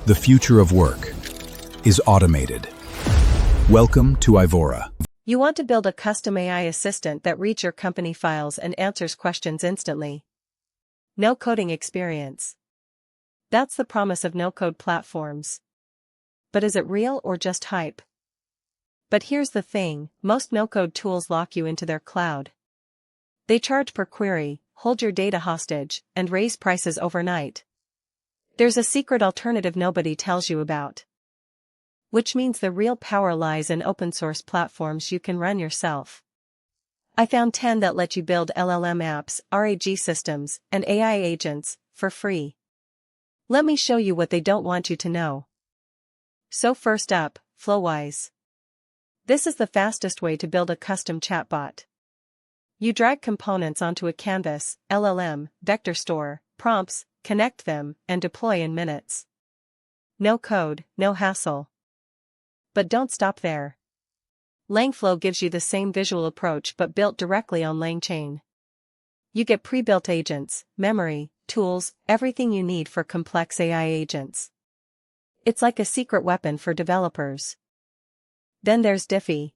The future of work is automated. Welcome to Aivora. You want to build a custom AI assistant that reads your company files and answers questions instantly. No coding experience. That's the promise of no-code platforms. But is it real or just hype? But here's the thing, most no-code tools lock you into their cloud. They charge per query, hold your data hostage, and raise prices overnight. There's a secret alternative nobody tells you about. Which means the real power lies in open-source platforms you can run yourself. I found 10 that let you build LLM apps, RAG systems, and AI agents, for free. Let me show you what they don't want you to know. So first up, Flowise. This is the fastest way to build a custom chatbot. You drag components onto a canvas, LLM, vector store, prompts, connect them, and deploy in minutes. No code, no hassle. But don't stop there. LangFlow gives you the same visual approach but built directly on LangChain. You get pre-built agents, memory, tools, everything you need for complex AI agents. It's like a secret weapon for developers. Then there's Dify.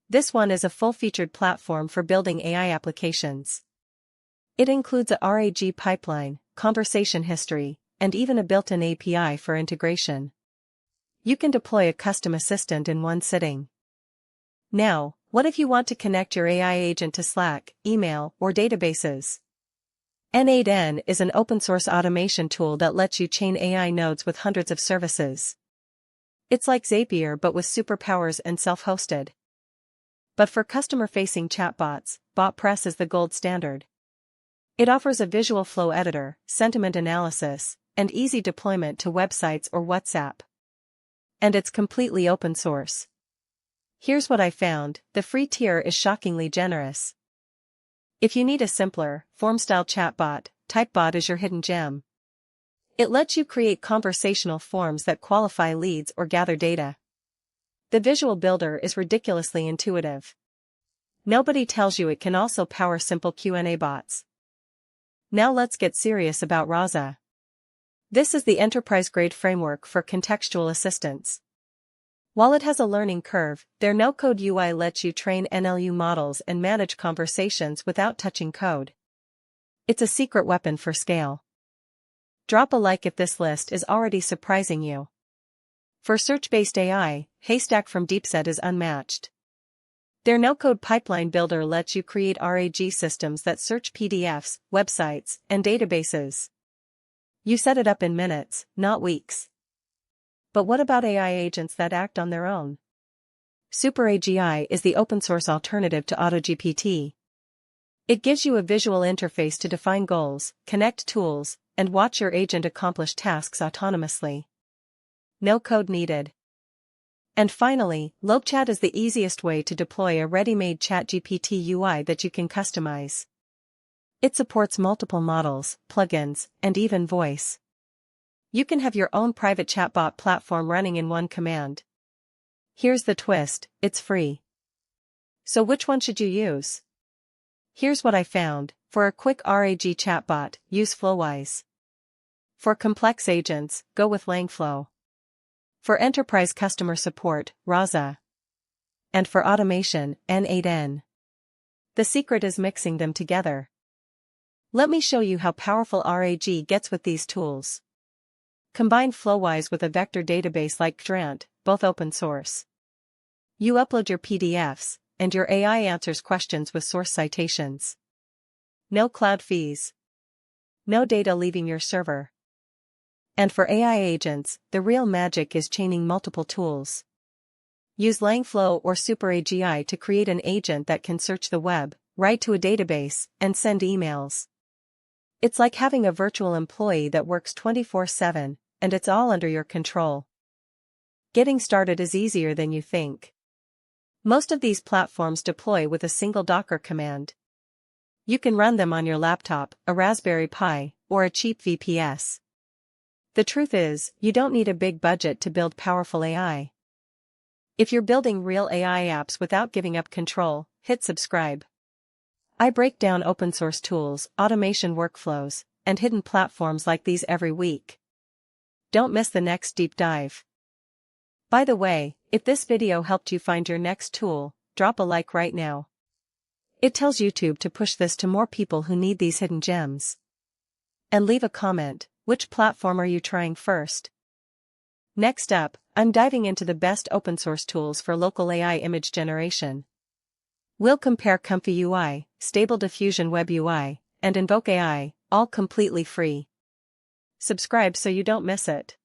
This one is a full-featured platform for building AI applications. It includes a RAG pipeline, conversation history, and even a built-in API for integration. You can deploy a custom assistant in one sitting. Now, what if you want to connect your AI agent to Slack, email, or databases? N8N is an open-source automation tool that lets you chain AI nodes with hundreds of services. It's like Zapier but with superpowers and self-hosted. But for customer-facing chatbots, Botpress is the gold standard. It offers a visual flow editor, sentiment analysis, and easy deployment to websites or WhatsApp. And it's completely open source. Here's what I found, the free tier is shockingly generous. If you need a simpler, form-style chatbot, Typebot is your hidden gem. It lets you create conversational forms that qualify leads or gather data. The visual builder is ridiculously intuitive. Nobody tells you it can also power simple Q&A bots. Now let's get serious about Rasa. This is the enterprise-grade framework for contextual assistance. While it has a learning curve, their no-code UI lets you train NLU models and manage conversations without touching code. It's a secret weapon for scale. Drop a like if this list is already surprising you. For search-based AI, Haystack from DeepSet is unmatched. Their no-code pipeline builder lets you create RAG systems that search PDFs, websites, and databases. You set it up in minutes, not weeks. But what about AI agents that act on their own? SuperAGI is the open-source alternative to AutoGPT. It gives you a visual interface to define goals, connect tools, and watch your agent accomplish tasks autonomously. No code needed. And finally, LobeChat is the easiest way to deploy a ready-made ChatGPT UI that you can customize. It supports multiple models, plugins, and even voice. You can have your own private chatbot platform running in one command. Here's the twist, it's free. So which one should you use? Here's what I found, for a quick RAG chatbot, use Flowise. For complex agents, go with LangFlow. For enterprise customer support, Rasa. And for automation, N8N. The secret is mixing them together. Let me show you how powerful RAG gets with these tools. Combine Flowise with a vector database like Grant, both open source. You upload your PDFs, and your AI answers questions with source citations. No cloud fees. No data leaving your server. And for AI agents, the real magic is chaining multiple tools. Use LangFlow or SuperAGI to create an agent that can search the web, write to a database, and send emails. It's like having a virtual employee that works 24/7, and it's all under your control. Getting started is easier than you think. Most of these platforms deploy with a single Docker command. You can run them on your laptop, a Raspberry Pi, or a cheap VPS. The truth is, you don't need a big budget to build powerful AI. If you're building real AI apps without giving up control, hit subscribe. I break down open-source tools, automation workflows, and hidden platforms like these every week. Don't miss the next deep dive. By the way, if this video helped you find your next tool, drop a like right now. It tells YouTube to push this to more people who need these hidden gems. And leave a comment, which platform are you trying first? Next up, I'm diving into the best open source tools for local AI image generation. We'll compare Comfy UI, Stable Diffusion Web UI, and Invoke AI, all completely free. Subscribe so you don't miss it.